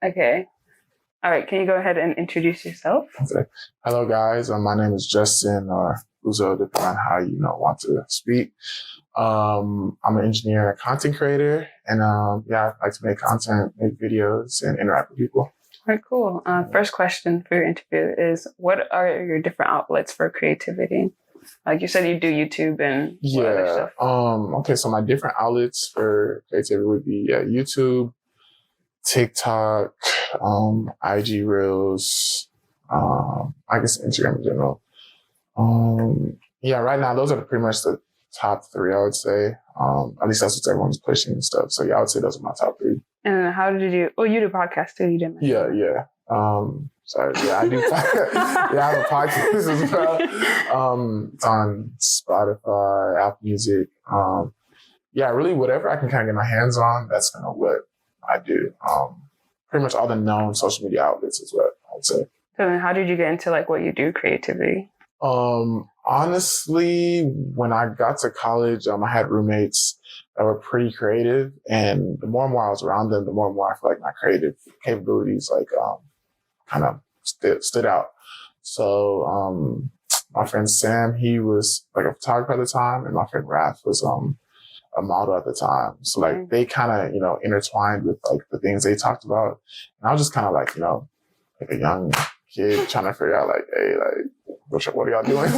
Okay. All right. Can you go ahead and introduce yourself? Okay. Hello, guys. My name is Justin, or Uzo, depending on how you want to speak. I'm an engineer and content creator, and I like to make content, make videos, and interact with people. All right, cool. First question for your interview is, what are your different outlets for creativity? Like you said, you do YouTube and what other stuff? Okay, so my different outlets for creativity would be YouTube, TikTok, IG Reels, I guess Instagram in general. Right now those are pretty much the top three, I would say. At least that's what everyone's pushing and stuff. So I would say those are my top three. And how did you? Oh, you do podcasts too. You didn't. Yeah. I do. I have a podcast as well. It's on Spotify, Apple Music. Really, whatever I can kind of get my hands on, that's kind of what I do. Pretty much all the known social media outlets is what I would say. So then how did you get into like what you do, creativity? Honestly, when I got to college, I had roommates that were pretty creative, and the more and more I was around them, the more and more I feel like my creative capabilities kind of stood out. So my friend Sam, he was like a photographer at the time, and my friend Raph was a model at the time. So like they kind of intertwined with like the things they talked about, and I was just kind of like like a young kid trying to figure out like, hey, like what are y'all doing?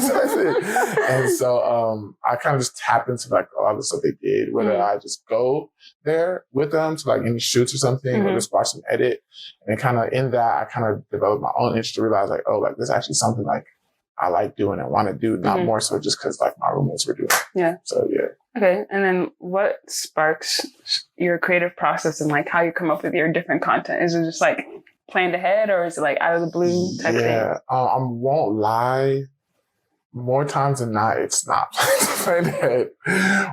And so I kind of just tapped into like a lot of the stuff they did, whether I just go there with them to like any shoots or something, or just watch them edit. And kind of in that, I kind of developed my own interest to realize like, oh, like this is actually something like I like doing and want to do, not more so just because like my roommates were doing it. Yeah. So yeah. Okay. And then what sparks your creative process and like how you come up with your different content? Is it just like planned ahead, or is it like out of the blue type thing? I won't lie. More times than not, it's not planned ahead.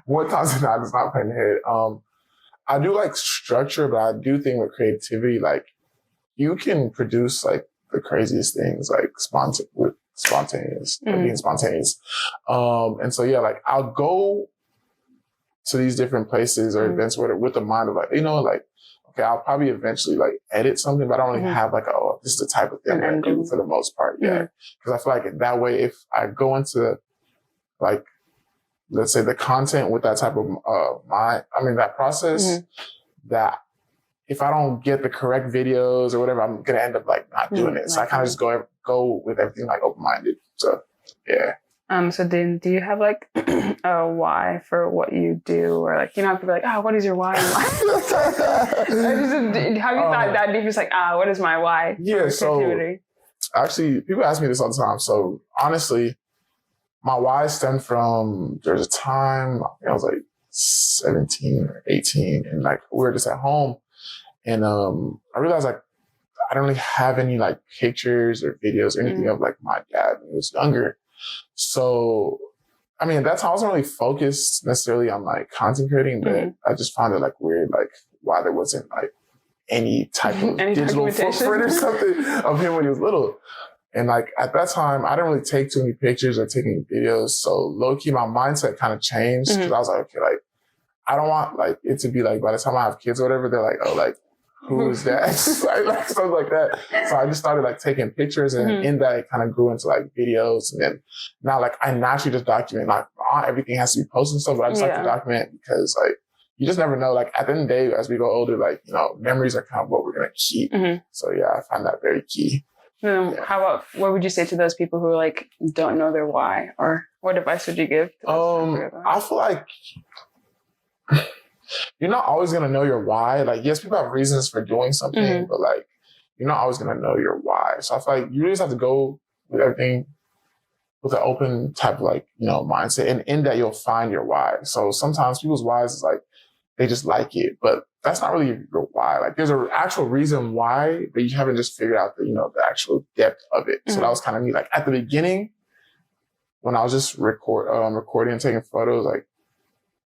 More times than not, it's not planned ahead. I do like structure, but I do think with creativity, like you can produce like the craziest things, like spontaneous, being spontaneous. And so like I'll go to these different places or events with the mind of like, okay, I'll probably eventually like edit something, but I don't really have like, oh, this is the type of thing that I do for the most part. Yeah. Because I feel like that way, if I go into like, let's say the content with that type of, that process, that if I don't get the correct videos or whatever, I'm going to end up like not doing it. So I kind of just go with everything like open-minded. So, yeah. So then do you have like a why for what you do, or like, have to be like, what is your why? Have you thought that deep? It's like, what is my why? Yeah. So actually people ask me this all the time. So honestly, my why stemmed from, there's a time I was like 17 or 18 and like we were just at home and I realized like I don't really have any like pictures or videos or anything of like my dad when he was younger. So, at that time I wasn't really focused necessarily on like content creating, but I just found it like weird, like why there wasn't like any type of digital footprint or something of him when he was little. And like at that time, I didn't really take too many pictures or take any videos. So low key, my mindset kind of changed because I was like, okay, like I don't want like it to be like by the time I have kids or whatever, they're like, oh, like who is that? like something like that. So I just started like taking pictures, and in that it kind of grew into like videos. And then now like I naturally just document, like not everything has to be posted and stuff, but I just like to document because like you just never know. Like at the end of the day, as we go older, like, memories are kind of what we're going to keep. So I find that very key. How about, what would you say to those people who like don't know their why, or what advice would you give to those I feel like you're not always going to know your why. Like, yes, people have reasons for doing something, but like, you're not always going to know your why. So I feel like you really just have to go with everything with an open type of like, mindset. And in that, you'll find your why. So sometimes people's whys is like, they just like it, but that's not really your why. Like there's an actual reason why, but you haven't just figured out the, the actual depth of it. So that was kind of me. Like at the beginning, when I was just recording and taking photos, like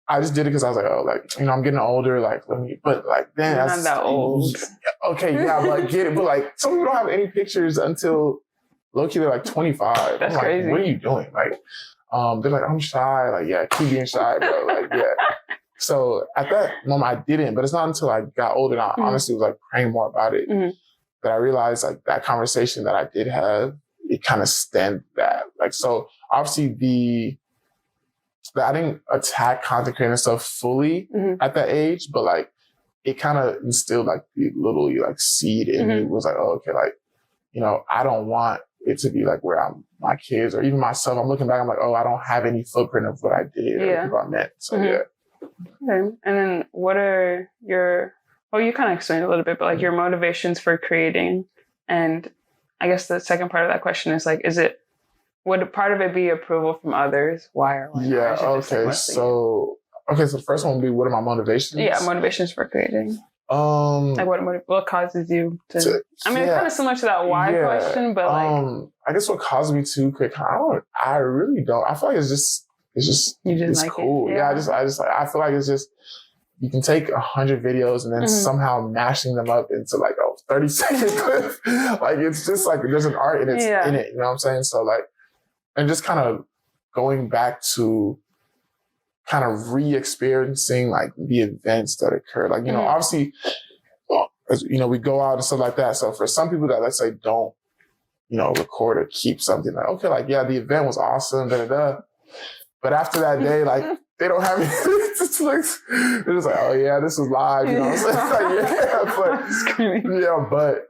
I just did it because I was like, oh, like, I'm getting older. Like, but like then I'm not that old. Okay, yeah, but I get it. But like some people don't have any pictures until low-key they're like 25. That's I'm like, crazy. what are you doing? Like, they're like, I'm shy. Like, yeah, keep being shy, bro. Like, yeah. So at that moment I didn't, but it's not until I got older and I honestly was like praying more about it that I realized like that conversation that I did have, it kind of stemmed that. Like, so obviously I didn't attack content creating stuff fully at that age, but like it kind of instilled like the little like seed in me. It was like, oh, okay, like, I don't want it to be like where my kids or even myself, I'm looking back, I'm like, oh, I don't have any footprint of what I did or people I met. So yeah. Okay. And then what are you kind of explained a little bit, but like your motivations for creating? And I guess the second part of that question is like, would part of it be approval from others? Why or why not? Yeah, okay. So the first one would be, what are my motivations? Yeah, motivations for creating. Like what causes you to I mean, it's kind of similar to that why question, but like I guess what caused me to create content, I really don't. I feel like it's like cool. Yeah, I feel like it's just, you can take 100 videos and then somehow mashing them up into like a 30-second clip. Like it's just like there's an art in it, you know what I'm saying? So like, and just kind of going back to kind of re-experiencing like the events that occurred. Like, obviously, we go out and stuff like that. So for some people that, let's say, don't, record or keep something, like, okay, like, yeah, the event was awesome, but after that day, like, they don't have anything to they're just like, oh yeah, this was live, you know what I'm saying? Like, but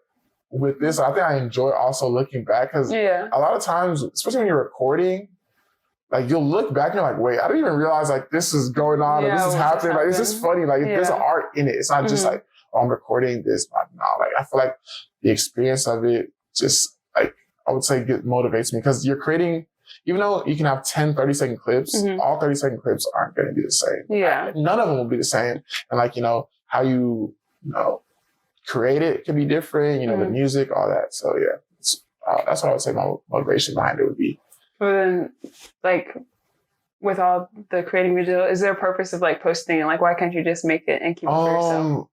with this, I think I enjoy also looking back because a lot of times, especially when you're recording, like you'll look back and you're like, wait, I didn't even realize like this is going on or this is happening. Like it's just funny. Like there's art in it. It's not just like, oh, I'm recording this. No, like I feel like the experience of it just like, I would say motivates me because you're creating, even though you can have 10, 30-second clips, all 30-second clips aren't going to be the same. Yeah. Like, none of them will be the same. And like, how you create it can be different, the music, all that. So yeah, that's what I would say my motivation behind it would be. But then, like, with all the creating video, is there a purpose of like posting and like why can't you just make it and keep it for yourself?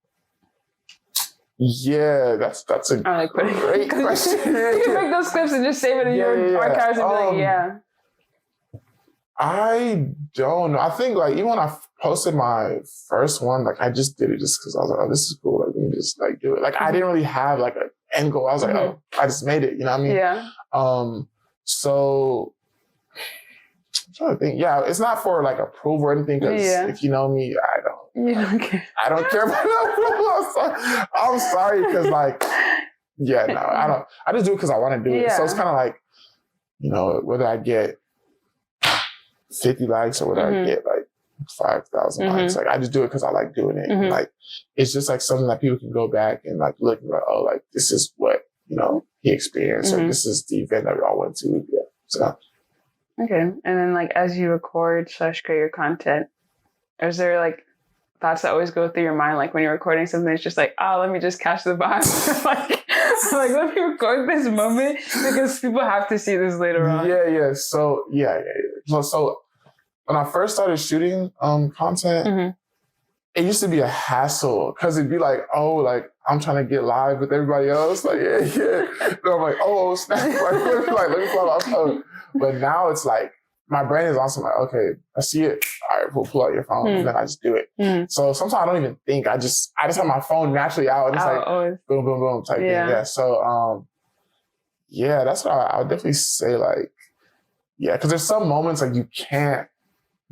Yeah, that's a great question. You can make those clips and just save it in your archives and be like, I don't know. I think like even when I posted my first one, like I just did it just because I was like, oh, this is cool. Like, let me just like do it. Like I didn't really have like an end goal. I was like, oh, I just made it. You know what I mean? Yeah. So I'm trying to think. Yeah, it's not for like approval or anything. Because if you know me, I don't. You don't care. I don't care about approval. I'm sorry because like, I don't. I just do it because I want to do it. So it's kind of like, whether I get 50 likes or whether I get like 5,000 likes, like I just do it because I like doing it. And, like it's just like something that people can go back and like look and like, oh, like this is what he experienced, or this is the event that we all went to. Yeah. So. Okay. And then like as you record / create your content, is there like thoughts that always go through your mind? Like when you're recording something, it's just like, oh, let me just catch the vibe. like let me record this moment because people have to see this later on. Yeah. So So when I first started shooting content, it used to be a hassle because it'd be like, oh, like I'm trying to get live with everybody else. Like, yeah. And I'm like, oh, snap. Like, let me pull out my phone. But now it's like, my brain is also like, okay, I see it. All right, we'll pull out your phone. And then I just do it. So sometimes I don't even think. I just have my phone naturally out. And it's like, boom, boom, boom type thing. Yeah. So, that's what I would definitely say. Like, yeah, because there's some moments like you can't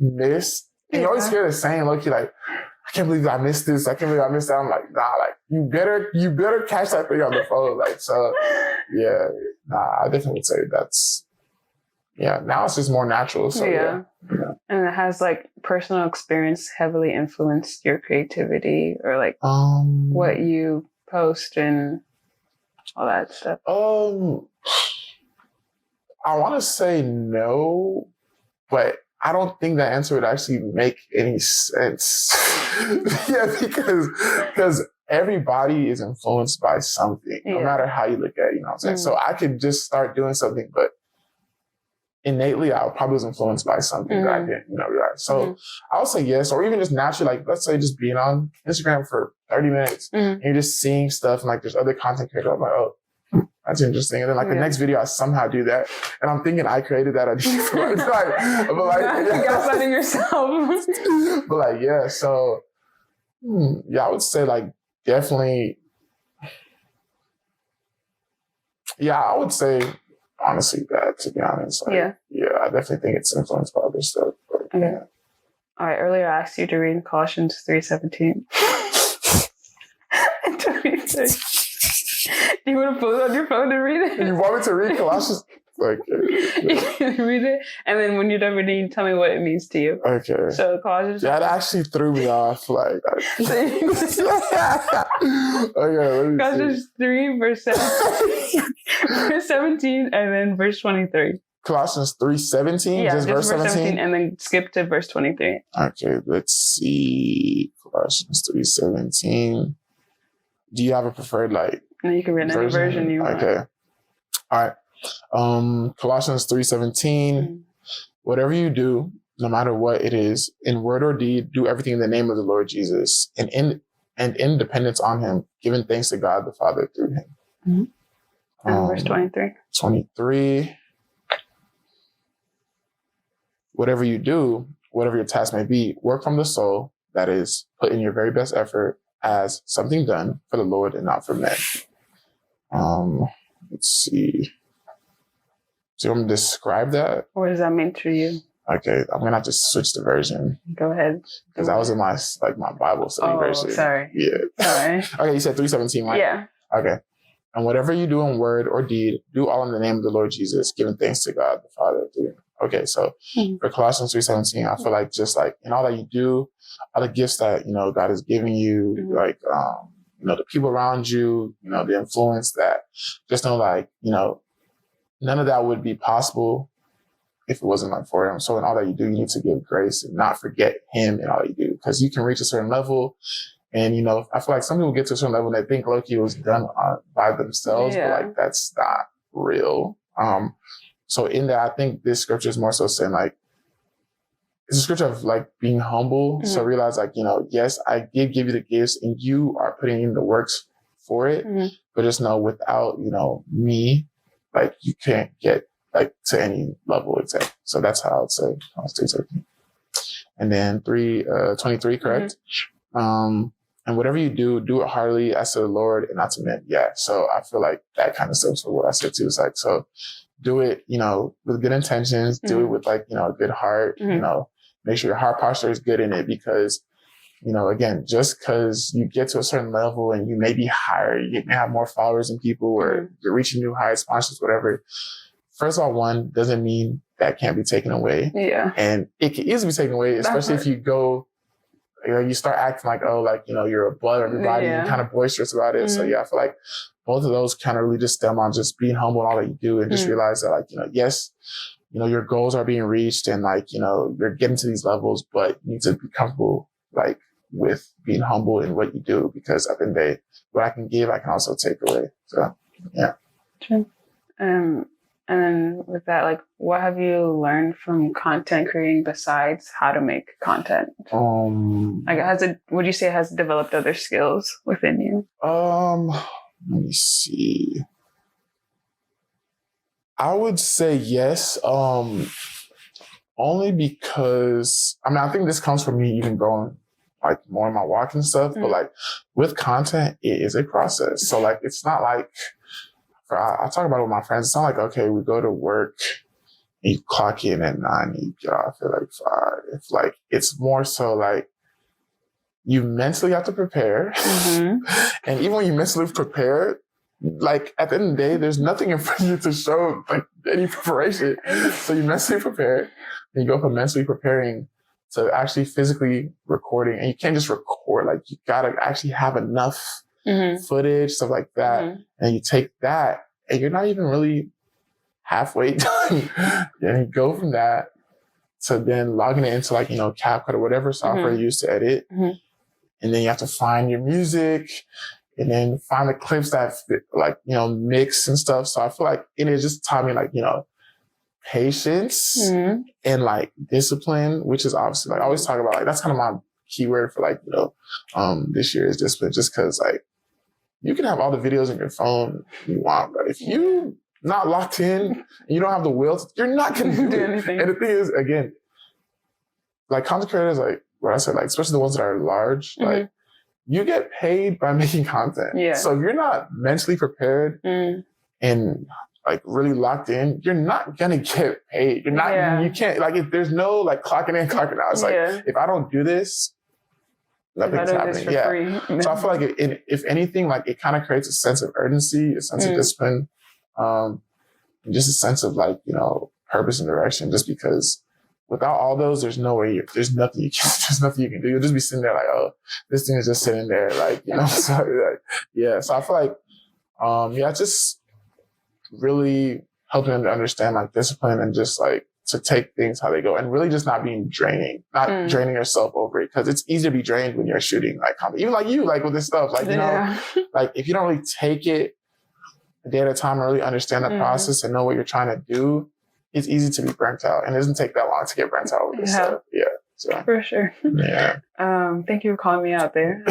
miss. And you always hear the saying, look, you're like, I can't believe I missed this. I can't believe I missed that. I'm like, nah, like you better catch that thing on the phone. Like, so yeah, I definitely would say that's, now it's just more natural. So yeah. And it has like personal experience heavily influenced your creativity or like what you post and all that stuff. I want to say no, but I don't think that answer would actually make any sense. Yeah, because everybody is influenced by something, no matter how you look at it, you know what I'm saying? So I could just start doing something, but innately I probably was influenced by something that I didn't, realize. So I would say yes, or even just naturally, like, let's say just being on Instagram for 30 minutes and you're just seeing stuff and like there's other content creators. I'm like, oh, that's interesting. And then like the next video, I somehow do that. And I'm thinking I created that. I just but gaslighting yourself. But like, yeah, so I would say like definitely, I would say honestly that, to be honest. Like, I definitely think it's influenced by other stuff. But, okay. All right, earlier I asked you to read Colossians 3:17. Do you want to pull it on your phone to read it? You want me to read Colossians? Like, you can read it, and then when you're done reading, you tell me what it means to you. Okay. So Colossians. That actually threw me off. Like, okay, Colossians 3 verse 17, and then verse 23. Colossians 3:17. Yeah, just verse 17, and then skip to verse 23. Okay, let's see. Colossians 3:17. Do you have a preferred like? No, you can read any version you want. Okay. All right. Colossians 3:17. Whatever you do, no matter what it is, in word or deed, do everything in the name of the Lord Jesus and in dependence on him, giving thanks to God the Father through him. And verse 23. 23. Whatever you do, whatever your task may be, work from the soul, that is, put in your very best effort as something done for the Lord and not for men. Let's see. Do you want me to describe that? What does that mean to you? Okay, I'm gonna have to switch the version. Go ahead. Because I was in my Bible study version. Sorry. Yeah. Sorry. Okay, you said 3:17, right? Yeah. Okay. And whatever you do in word or deed, do all in the name of the Lord Jesus, giving thanks to God the Father through him. Okay, so for Colossians 3:17, I feel like just like in all that you do, all the gifts that God is giving you, like the people around you, the influence that, just know like, none of that would be possible if it wasn't like for him. So in all that you do, you need to give grace and not forget him in all that you do, because you can reach a certain level. And, I feel like some people get to a certain level and they think Loki was done by themselves, but like that's not real. So in that, I think this scripture is more so saying like, it's a scripture of like being humble. So realize like, yes, I did give you the gifts and you are putting in the works for it, but just know without, me, like you can't get like to any level exactly. So that's how I would say. And then 23, correct? And whatever you do, do it heartily as to the Lord and not to men. Yeah. So I feel like that kind of stuff for what I said too. It's like, so do it, with good intentions, do it with like, a good heart, make sure your heart posture is good in it, because, again, just because you get to a certain level and you may be higher, you may have more followers than people, or you're reaching new heights, sponsors, whatever. First of all, one doesn't mean that can't be taken away. Yeah. And it can easily be taken away, especially if you go, you start acting like, you're above everybody and kind of boisterous about it. So yeah, I feel like both of those kind of really just stem on just being humble in all that you do, and just realize that like, yes, your goals are being reached and like, you're getting to these levels, but you need to be comfortable like with being humble in what you do, because at the end of the day, what I can give, I can also take away. So yeah. True. And then with that, like, what have you learned from content creating besides how to make content? Like, would you say it has developed other skills within you? Let me see. I would say yes. Only because, I think this comes from me even growing like more in my walk and stuff, but like with content, it is a process. So like, it's not like, I talk about it with my friends. It's not like, okay, we go to work and you clock in at 9 and you get off at like 5. It's like, it's more so like you mentally have to prepare. And even when you mentally prepare, like at the end of the day, there's nothing in front of you to show like any preparation. So you mentally prepare, and you go from mentally preparing to actually physically recording. And you can't just record, like you gotta actually have enough footage, stuff like that. And you take that and you're not even really halfway done. Then you go from that to then logging it into like, CapCut or whatever software you use to edit. and then you have to find your music, and then find the clips that fit, like, you know, mix and stuff. So I feel like it just taught me, like, you know, patience and like discipline, which is obviously, like, I always talk about, like, that's kind of my keyword for, like, you know, this year is discipline, just because, like, you can have all the videos on your phone you want, but if you not locked in and you don't have the will, you're not going to do anything. And the thing is, again, like, content creators, like what I said, like, especially the ones that are large, like, you get paid by making content. Yeah. So if you're not mentally prepared and like really locked in, you're not gonna get paid. You're not. You can't. Like, if there's no like clocking in, clocking out. It's like, if I don't do this, nothing's happening. Free. So I feel like if anything, like, it kind of creates a sense of urgency, a sense of discipline, and just a sense of, like, you know, purpose and direction. Just because without all those, there's nothing you can do. You'll just be sitting there like, oh, this thing is just sitting there, like, you know. So like, yeah. So I feel like, just really helping them to understand, like, discipline and just like to take things how they go, and really just not being draining, not draining yourself over it, because it's easy to be drained when you're shooting like comedy, even like you, like with this stuff, like, you know, like if you don't really take it a day at a time and really understand the process and know what you're trying to do, it's easy to be burnt out, and it doesn't take that long to get burnt out with this stuff. Yeah. So. For sure. Yeah. Thank you for calling me out there.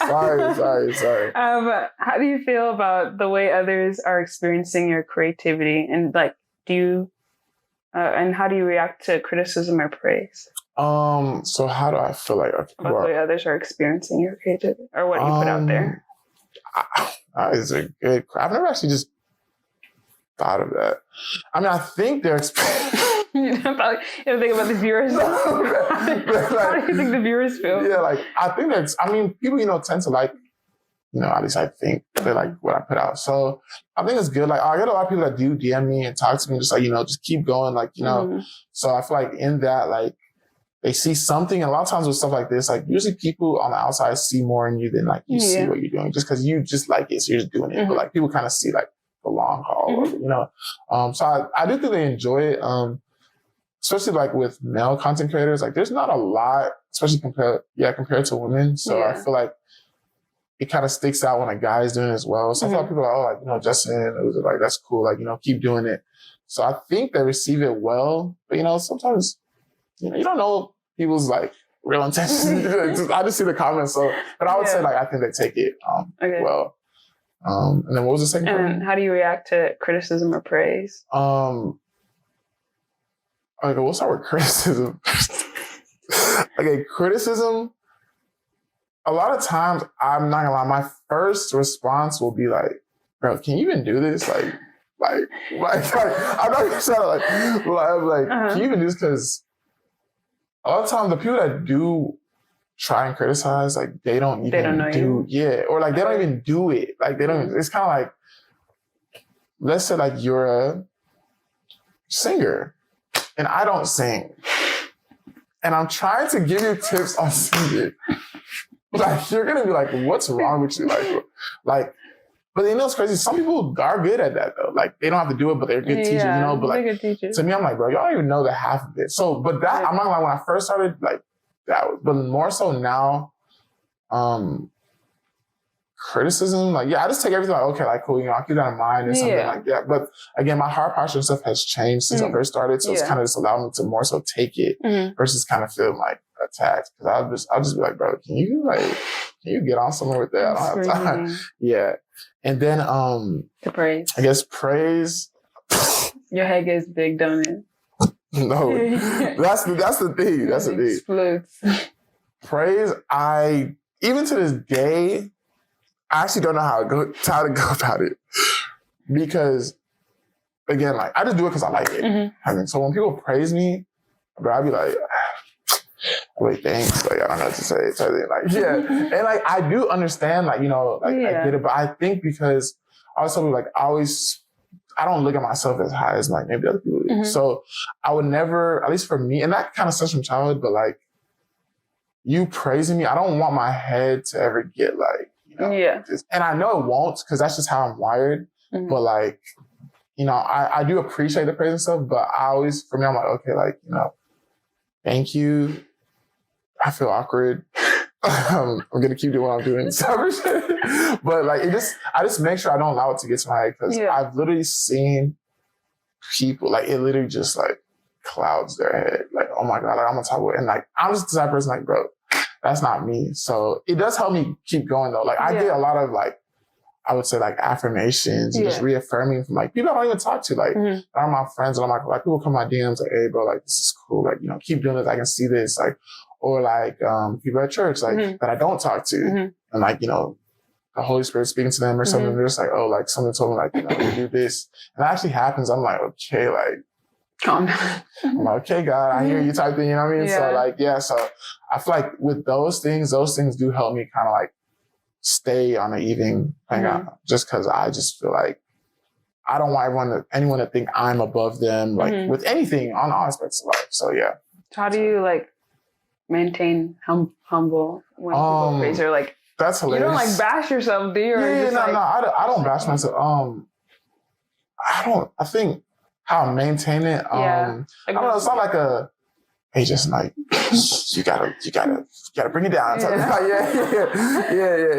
Sorry. How do you feel about the way others are experiencing your creativity, and like, and how do you react to criticism or praise? So how do I feel like about the way others are experiencing your creativity or what you put out there? It's a good. I've never actually just thought of that. I mean, I think they're you don't think about the viewers. How do you think the viewers feel? Yeah, like, I think people, you know, tend to like, you know, at least I think they like what I put out. So I think it's good. Like, I get a lot of people that do DM me and talk to me, just like, you know, just keep going, like, you know. So I feel like in that, like, they see something, and a lot of times with stuff like this, like, usually people on the outside see more in you than like you see what you're doing, just because you just like it, so you're just doing it. But like, people kind of see like the long haul of it, you know. So I do think they enjoy it. Especially like with male content creators, like, there's not a lot, especially compared to women. So I feel like it kind of sticks out when a guy is doing it as well. So I feel like people are, oh, like, you know, Justin, it was like, that's cool, like, you know, keep doing it. So I think they receive it well, but, you know, sometimes, you know, you don't know people's like real intentions. I just see the comments. So, but I would say, like, I think they take it well. And then what was the second part? And how do you react to criticism or praise? Okay, we'll start with criticism. Okay, criticism. A lot of times, I'm not gonna lie, my first response will be like, "Bro, can you even do this?" Like I'm not gonna say like, can you even do this? Because a lot of times, the people that do try and criticize, like, they don't even or like they don't even do it. Like, they don't. It's kind of like, let's say like you're a singer. And I don't sing. And I'm trying to give you tips on singing. Like, you're going to be like, what's wrong with you? Like, but you know what's crazy? Some people are good at that, though. Like, they don't have to do it, but they're good teachers, you know? But like, to me, I'm like, bro, y'all don't even know the half of it. So, but that, I'm not gonna lie, when I first started, like, that was, but more so now, criticism, like, I just take everything like, okay, like, cool, you know, I'll keep that in mind or something like that. But again, my heart posture and stuff has changed since I first started, so it's kind of just allowed me to more so take it versus kind of feeling like attacked. Because I'll just be like, bro, can you get on somewhere with that? I don't have time. Yeah. And then to praise. I guess praise. Your head gets big, don't it? No, that's the thing. That's the thing. Explodes. Praise, even to this day, I actually don't know how to go about it, because again, like, I just do it because I like it. I mean, so when people praise me, bro, I'd be like, wait, thanks. Like, I don't know what to say. Like, and like, I do understand, like, you know, like, I get it, but I think because I was like, I don't look at myself as high as like maybe other people do. So I would never, at least for me, and that kind of starts from childhood, but like, you praising me, I don't want my head to ever get like, and I know it won't, because that's just how I'm wired. But like, you know, I do appreciate the praise and stuff, but for me, I'm like, okay, like, you know, thank you. I feel awkward. I'm gonna keep doing what I'm doing. But like I just make sure I don't allow it to get to my head because I've literally seen people like it literally just like clouds their head. Like, oh my God, like, I'm gonna talk about it. And like I'm just the type of person like, bro, that's not me. So it does help me keep going though. Like I get a lot of like, I would say like affirmations and just reaffirming from like people I don't even talk to. Like are my friends and I'm like people come my DMs like, hey bro, like this is cool. Like, you know, keep doing this. I can see this. Like, or like people at church, like that I don't talk to. And like, you know, the Holy Spirit speaking to them or something. They're just like, oh, like something told me like, you know, you do this. And that actually happens. I'm like, okay, like, calm down. I'm like, okay, God, I hear you type thing, you know what I mean? So like, so I feel like with those things do help me kind of like stay on an even thing just because I just feel like I don't want anyone to think I'm above them, like with anything on all aspects of life. So yeah. So how do you like maintain humble when people praise you? Like, that's hilarious. You don't like bash yourself, do you? I don't bash myself. I think how I maintain it. I don't know. It's not like hey, just like you gotta bring it down.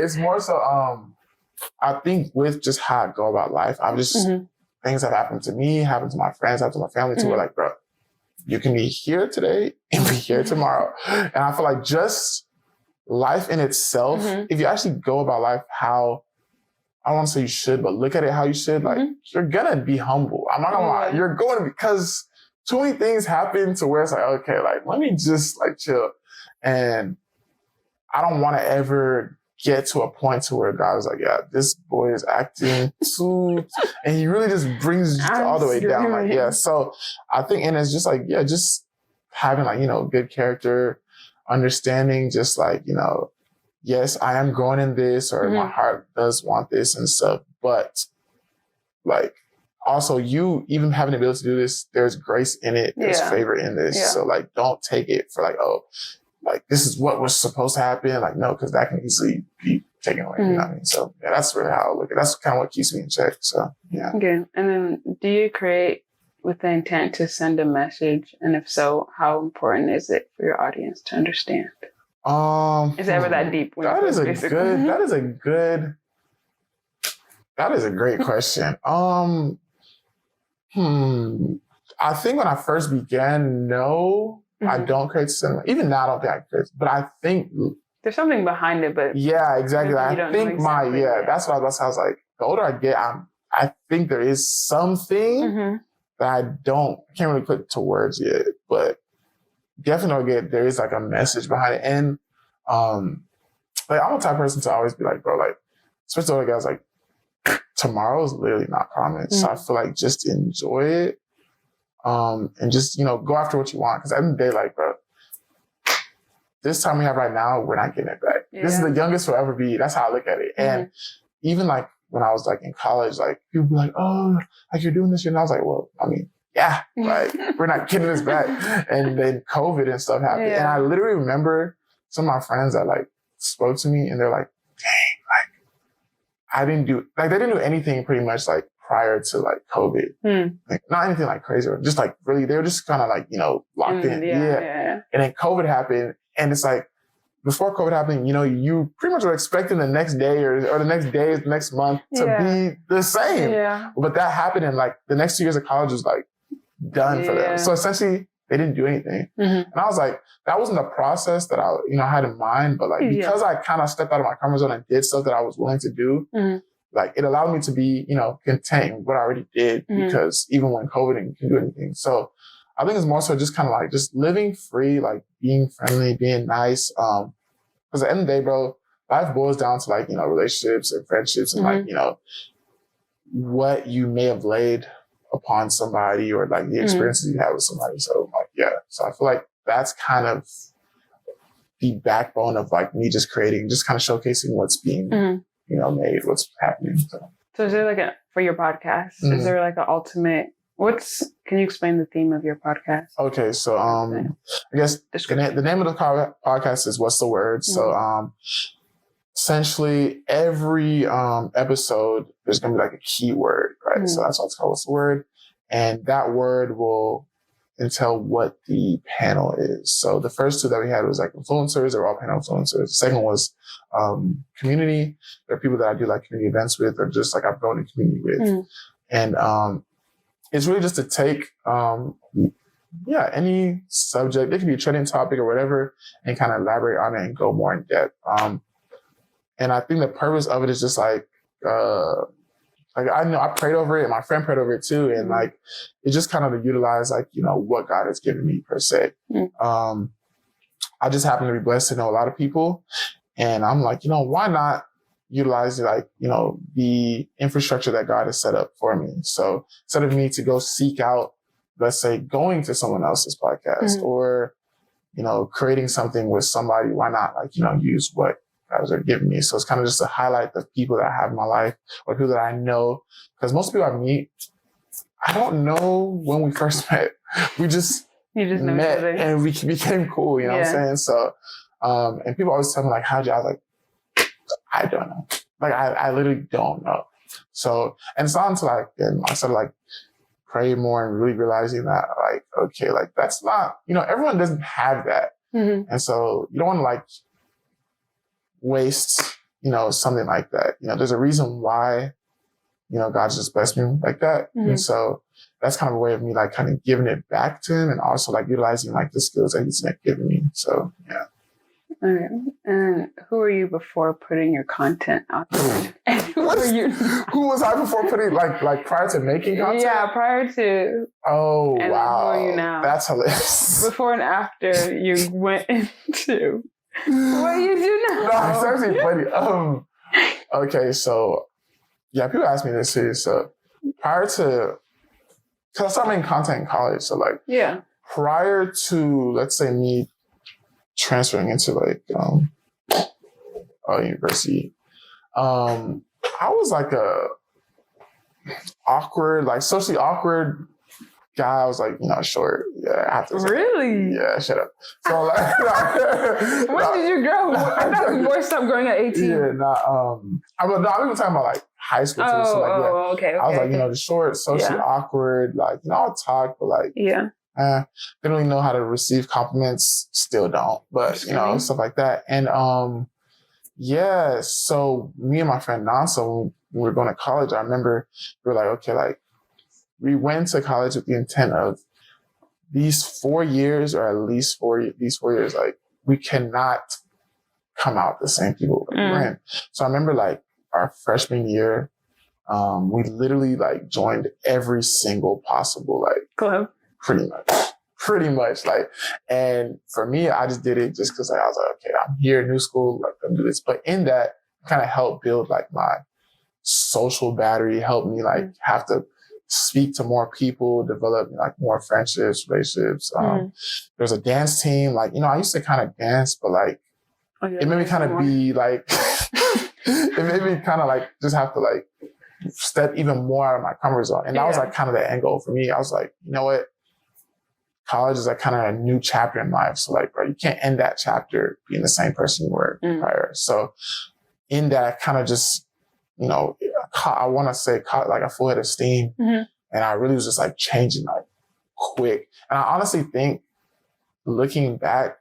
It's more so. I think with just how I go about life, I'm just things that happen to me, happen to my friends, happen to my family. Too, where like, bro, you can be here today and be here tomorrow, and I feel like just life in itself, if you actually go about life how, I don't want to say you should, but look at it how you should, like, you're going to be humble. I'm not going to lie. You're going to, because too many things happen to where it's like, okay, like, let me just like chill. And I don't want to ever get to a point to where God was like, yeah, this boy is acting too, and he really just brings you all the way down. Like, so I think, and it's just like, just having like, you know, good character, understanding just like, you know, yes, I am growing in this, or my heart does want this and stuff, but like also you even having the ability to do this, there's grace in it, there's favor in this. So like, don't take it for like, oh, like this is what was supposed to happen. Like, no, because that can easily be taken away. You know what I mean? So yeah, that's really how I look at it. That's kind of what keeps me in check. So yeah. Okay. And then do you create with the intent to send a message? And if so, how important is it for your audience to understand? Is it ever that deep? That is a great question. I think when I first began, no, I don't create cinema. Even now, I don't think I create, but I think there's something behind it. But yeah, exactly. I think that's what I was. I was like, the older I get, I think there is something that I can't really put to words yet, but definitely there is like a message behind it. And like I'm the type of person to always be like, bro, like, especially the other guys, like, tomorrow is literally not promised. So I feel like just enjoy it. And just, you know, go after what you want. Because at the end of the day, like, bro, this time we have right now, we're not getting it back. This is the youngest we'll ever be. That's how I look at it. And even like when I was like in college, like people be like, oh, like you're doing this. And I was like, well, I mean, yeah, like we're not getting this back. And then COVID and stuff happened. And I literally remember some of my friends that like spoke to me and they're like, dang, like they didn't do anything pretty much like prior to like COVID. Like, not anything like crazy, or just like really, they were just kind of like, you know, locked in. And then COVID happened, and it's like, before COVID happened, you know, you pretty much were expecting the next day or the next day, the next month to be the same. But that happened, and like the next 2 years of college was like done for them. So essentially, they didn't do anything. And I was like, that wasn't the process that I, you know, had in mind. But like, because I kind of stepped out of my comfort zone and did stuff that I was willing to do, like it allowed me to be, you know, content with what I already did, because even when COVID didn't do anything. So I think it's more so just kind of like just living free, like being friendly, being nice. Because at the end of the day, bro, life boils down to like, you know, relationships and friendships and like, you know, what you may have laid upon somebody, or like the experiences you had with somebody. So like, so I feel like that's kind of the backbone of like me just creating, just kind of showcasing what's being, you know, made, what's happening. So is there like for your podcast, is there like an ultimate, can you explain the theme of your podcast? Okay. So, I guess the name of the podcast is What's the Word? So, essentially every, episode, there's going to be like a keyword, right? So that's why it's called What's the Word? And that word will and tell what the panel is. So the first two that we had was like influencers. They were all panel influencers. The second was community. There are people that I do like community events with, or just like I've grown in community with. And it's really just to take, any subject. It could be a trending topic or whatever, and kind of elaborate on it and go more in depth. And I think the purpose of it is just like I know I prayed over it, and my friend prayed over it too, and like it's just kind of to utilize like what God has given me per se. I just happen to be blessed to know a lot of people, and I'm like, why not utilize like the infrastructure that God has set up for me? So instead of me to go seek out, let's say, going to someone else's podcast or creating something with somebody, why not like use what God has given me? So it's kind of just to highlight the people that I have in my life, or people that I know, because most people I meet, I don't know when we first met. We just know met each other, and we became cool. You know what I'm saying? So, and people always tell me like, how'd you? I was like, I don't know. Like I literally don't know. So, and it's not until I started like pray more and really realizing that like, okay, like that's not, everyone doesn't have that. And so you don't want to like waste, something like that. There's a reason why, God's just blessed me like that. And so that's kind of a way of me like kind of giving it back to him, and also like utilizing like the skills that he's like given me. So yeah. Okay. And who were you before putting your content out there? And who were you? Who was I before putting like prior to making content? Yeah, prior to. Oh, and wow. Then who are you now? That's hilarious. Before and after you went into what you do now. No, it's actually funny. Okay, so yeah, people ask me this too. So prior to, because I started making content in college, so like prior to, let's say, me transferring into like a university, I was like a awkward, like socially awkward guy. I was like, short. Yeah, I have to say. Really? Yeah, shut up. So like, when did you grow? I thought the boys stopped growing at 18. Yeah, I'm even talking about like high school too. So like, okay. I was like, the short, socially awkward, like, I'll talk, but like, they don't really know how to receive compliments. Still don't, but stuff like that. And so me and my friend Nansa, when we were going to college, I remember we were like, okay, like we went to college with the intent of these 4 years, or at least these 4 years, like we cannot come out the same people that we were in. So I remember like our freshman year, we literally like joined every single possible like club. Pretty much like, and for me, I just did it just because like, I was like, okay, I'm here, new school, like I'm do this. But in that, kind of helped build like my social battery, helped me like have to speak to more people, develop like more friendships, relationships. There's a dance team, like I used to kind of dance, but like it made me kind of be like, it made me kind of like just have to like step even more out of my comfort zone. And that was like kind of the end goal for me. I was like, you know what? College is like kind of a new chapter in life. So like, bro, you can't end that chapter being the same person you were prior. So in that, I kind of just, I want to say caught like a full head of steam. And I really was just like changing like quick. And I honestly think looking back,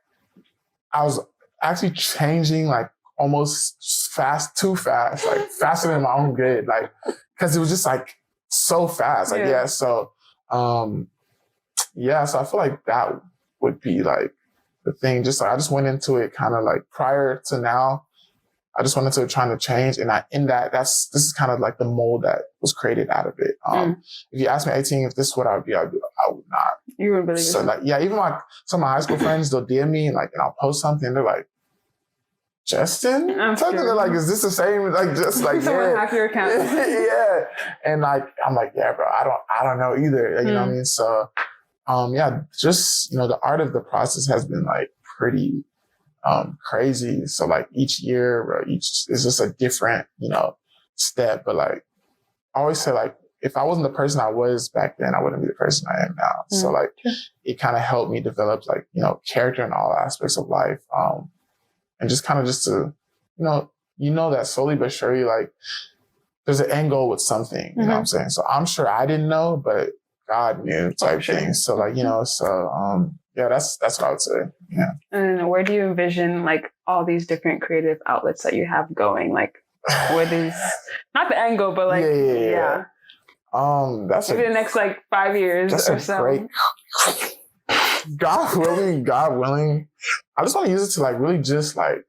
I was actually changing like almost too fast, like faster than my own good. Like, cause it was just like so fast. Like, so I feel like that would be like the thing. Just like I just went into it kind of like prior to now. I just went into it trying to change, and this is kind of like the mold that was created out of it. If you ask me 18 if this is what I would be, I would not. You wouldn't believe it. So like, even like some of my high school friends, they'll DM me and like, and I'll post something. They're like, Justin? Something they're like, is this the same? Like, just like, someone hack your account. And like, I'm like, yeah, bro, I don't know either. You know what I mean? So, just, the art of the process has been like pretty crazy. So like each year, bro, is just a different, step. But like, I always say like, if I wasn't the person I was back then, I wouldn't be the person I am now. So like, it kind of helped me develop like, character in all aspects of life. And just kind of just to, that slowly but surely, like, there's an end goal with something, you know what I'm saying? So I'm sure I didn't know, but God knew type thing. So like, yeah, that's what I would say. Yeah. And where do you envision like all these different creative outlets that you have going? Like where these, not the end goal, but like, yeah. That's maybe the next like 5 years or so. Great, God willing. I just want to use it to like really just like,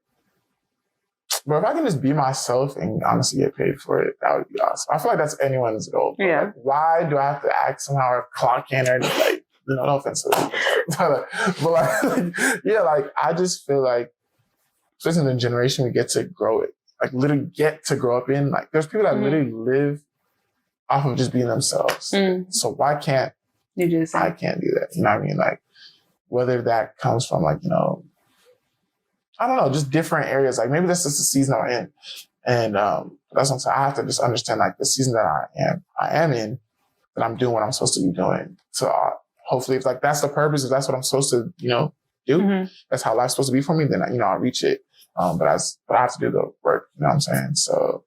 but if I can just be myself and honestly get paid for it, that would be awesome. I feel like that's anyone's goal. But like, why do I have to act somehow or clock in or like, no offense to them. but like, I just feel like, especially in the generation we get to grow it, like literally get to grow up in, like there's people that literally live off of just being themselves. So why can't I can't do that? You know what I mean? Like whether that comes from like, I don't know, just different areas. Like maybe this is the season I'm in. And that's what I'm saying. I have to just understand like the season that I am in, that I'm doing what I'm supposed to be doing. So hopefully if like that's the purpose, if that's what I'm supposed to, do, that's how life's supposed to be for me, then I'll reach it. But I have to do the work, you know what I'm saying? So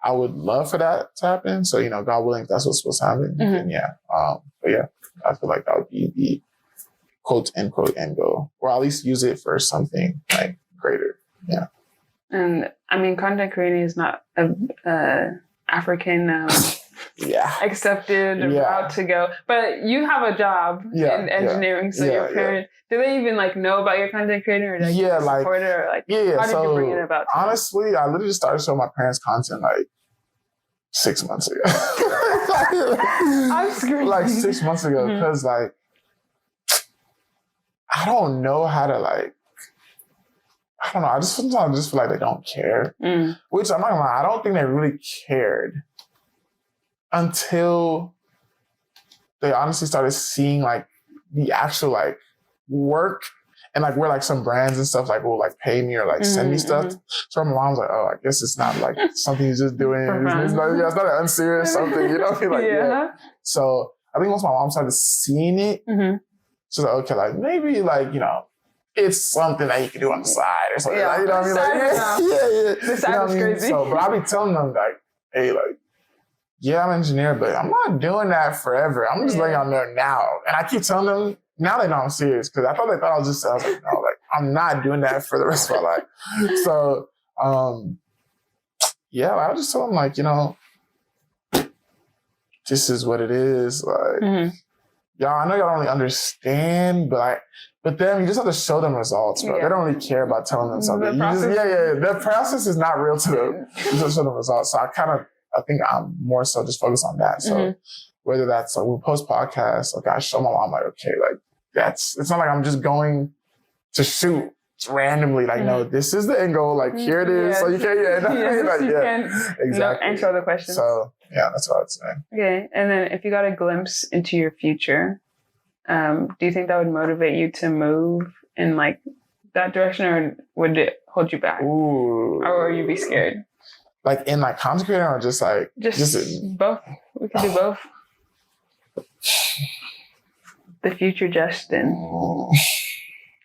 I would love for that to happen. So, God willing, if that's what's supposed to happen, then yeah. But yeah, I feel like that would be the quote, end quote, end goal. Or at least use it for something like greater. Yeah. And I mean, content creating is not a African accepted route to go. But you have a job in engineering, so your parents, do they even like know about your content creating, or like support it, or like how did you bring it about? Honestly, I literally started showing my parents content like 6 months ago. I'm screaming. Like 6 months ago, because like I don't know how to like. I don't know. I sometimes feel like they don't care. Which I'm not gonna lie, I don't think they really cared until they honestly started seeing like the actual like work, and like where like some brands and stuff like will like pay me or like send me stuff. So my mom was like, oh, I guess it's not like something you're just doing. It's not an unserious something, you know? Like, So I think once my mom started seeing it, she's like, okay, like maybe like, it's something that you can do on the side or something. Like, you know what I mean? Like, The side is crazy. So, but I'll be telling them like, hey, like, yeah, I'm an engineer, but I'm not doing that forever. I'm just letting y'all know now. And I keep telling them, now they know I'm serious, because I thought I was like, no, like, I'm not doing that for the rest of my life. So, I just tell them like, this is what it is. Like, y'all, I know y'all don't really understand, but then you just have to show them results, bro. They don't really care about telling them something. The process is not real to them. You just show them results. So I think I'm more so just focused on that. So whether that's like we post podcasts, like I show my mom like, okay, like it's not like I'm just going to shoot randomly. Like, no, this is the end goal. Like here it is. So you can't, exactly. Answer other questions. So yeah, that's what I'd say. Okay. And then if you got a glimpse into your future, do you think that would motivate you to move in like that direction, or would it hold you back? Ooh. Or would you be scared? Like in like content creating, or just like both? We could do both. The future Justin.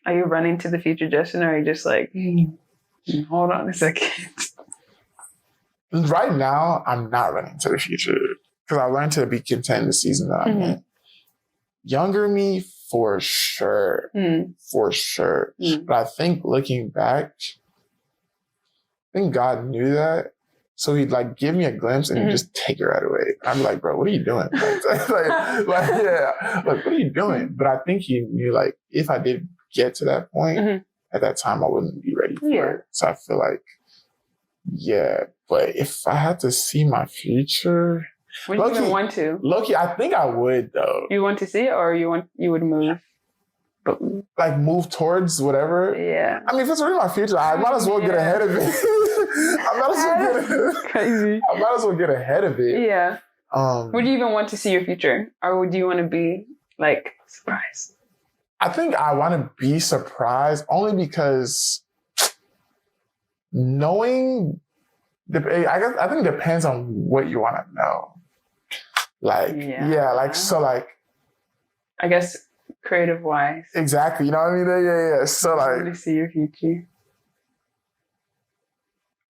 Are you running to the future Justin, or are you just like, hold on a second? Right now, I'm not running to the future, because I learned to be content in the season that I'm in. Younger me, for sure. For sure. But I think looking back, I think God knew that. So he'd like give me a glimpse and just take it right away. And I'd be like, bro, what are you doing? Like, what are you doing? But I think he knew like if I did get to that point, at that time I wouldn't be ready for it. So I feel like, but if I had to see my future, would you even want to? Loki, I think I would though. You want to see it, or you would move? But like move towards whatever. Yeah. I mean, if it's really my future, I might as well get ahead of it. I might as well get ahead of it. Yeah. Would you even want to see your future, or would you want to be like surprised? I think I want to be surprised only because knowing. I think it depends on what you want to know. Like, so like. I guess. Creative wise. Exactly. You know what I mean? Yeah. So like. Want to see your future.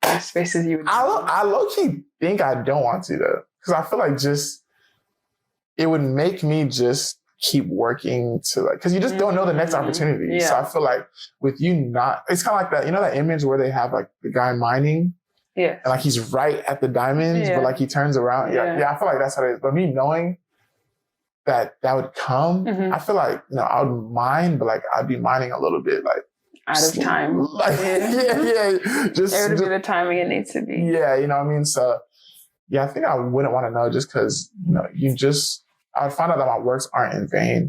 The spaces you would. I low-key think I don't want to though, because I feel like just it would make me just keep working to like, because you just don't know the next opportunity. Yeah. So I feel like with you not, it's kind of like that, you know, that image where they have like the guy mining Yeah. and like he's right at the diamonds, but like he turns around. Yeah, I feel like that's what it is. But me knowing that would come, I feel like, you know, I would mine, but like I'd be mining a little bit like out of time. Like, yeah. Just it would be the timing it needs to be. Yeah, you know what I mean? So yeah, I think I wouldn't want to know just because, you know, I would find out that my works aren't in vain.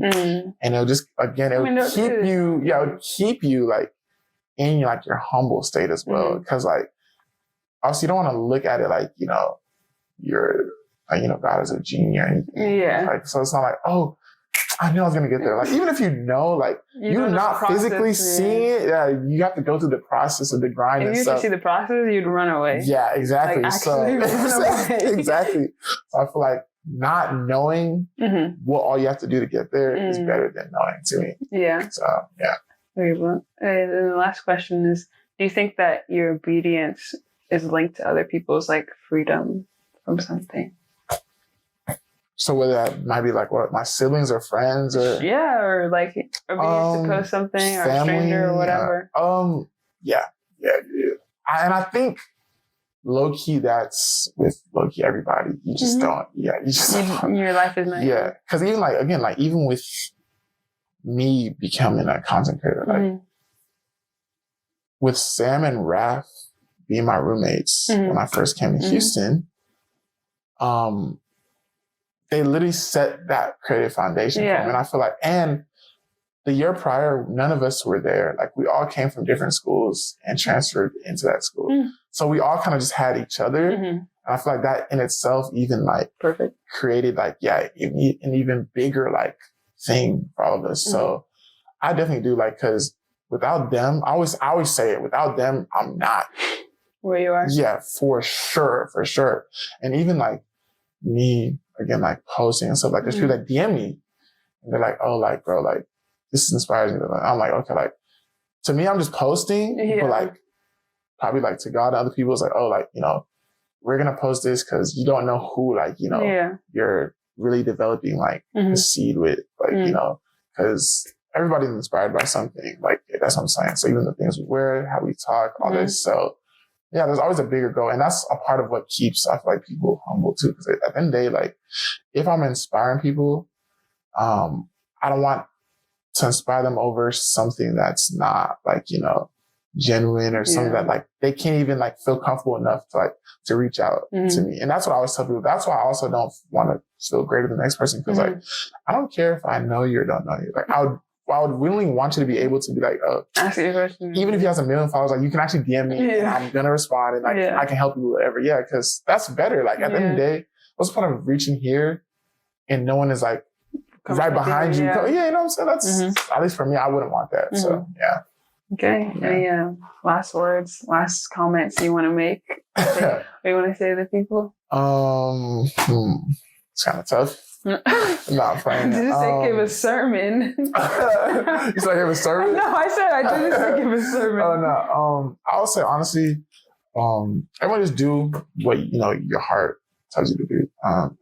And it'll just, again, it would keep you like in like your humble state as well. Cause like, obviously you don't want to look at it like, you know, you're, you know, God is a genie or anything. Yeah. Like, so it's not like, oh, I knew I was going to get there. Like, even if you know, like, you're not physically seeing it, you have to go through the process of the grind and stuff. If you see the process, you'd run away. Yeah, exactly. Like, so, exactly. So I feel like not knowing what all you have to do to get there is better than knowing, to me. Yeah. So, yeah. Very well. And the last question is, do you think that your obedience is linked to other people's like freedom from something? So whether that might be like what, my siblings or friends or or like obedience to post something or a stranger or whatever. Yeah. And I think low key that's with low key everybody. You just don't. Yeah, you just your life is not. Yeah, because even like again, like even with me becoming a content creator, like with Sam and Raph being my roommates when I first came to Houston, they literally set that creative foundation for me. And I feel like, and the year prior, none of us were there. Like we all came from different schools and transferred into that school. So we all kind of just had each other. And I feel like that in itself even like created like, an even bigger like thing for all of us. So I definitely do like, cause without them, I always say it, without them, I'm not where you are. Yeah, for sure. And even like me, again, like posting and stuff, like there's people that DM me and they're like, oh, like, bro, like this inspires me. I'm like, okay, like to me, I'm just posting, but like probably like to God and other people, it's like, oh, like, you know, we're going to post this because you don't know who, like, you know, you're really developing like the seed with, like, you know, because everybody's inspired by something. Like, that's what I'm saying. So even the things we wear, how we talk, all this. So yeah, there's always a bigger goal. And that's a part of what keeps, I feel like, people humble too. Because at the end of the day, like, if I'm inspiring people, I don't want to inspire them over something that's not, like, you know, genuine or something that, like, they can't even, like, feel comfortable enough to, like, to reach out to me. And that's what I always tell people. That's why I also don't want to feel greater than the next person. Because, like, I don't care if I know you or don't know you. Like, I would really want you to be able to be like, ask your question. Even if you have 1 million followers, like you can actually DM me and I'm going to respond and like I can help you with whatever. Yeah, because that's better. Like at the end of the day, what's the point of reaching here and no one is like right behind you? Yeah, you know what I'm saying? That's, at least for me, I wouldn't want that. So, yeah. Okay. Any last words, last comments you want to make? What do you want to say to the people? It's kind of tough. Not playing. Did you say give a sermon? You said give a sermon? No, I said I didn't say give a sermon. Oh no. I would say honestly, everyone just do what you know your heart tells you to do.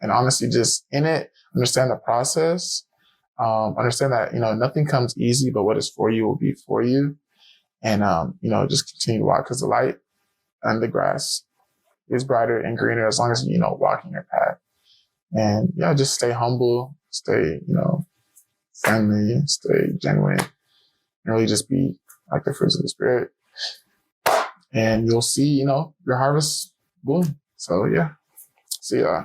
And honestly, just in it, understand the process. Understand that, you know, nothing comes easy, but what is for you will be for you. And you know, just continue to walk because the light and the grass is brighter and greener as long as you know walking your path. And yeah, just stay humble, stay, you know, friendly, stay genuine, and really just be like the fruits of the spirit. And you'll see, you know, your harvest bloom. So yeah, see ya.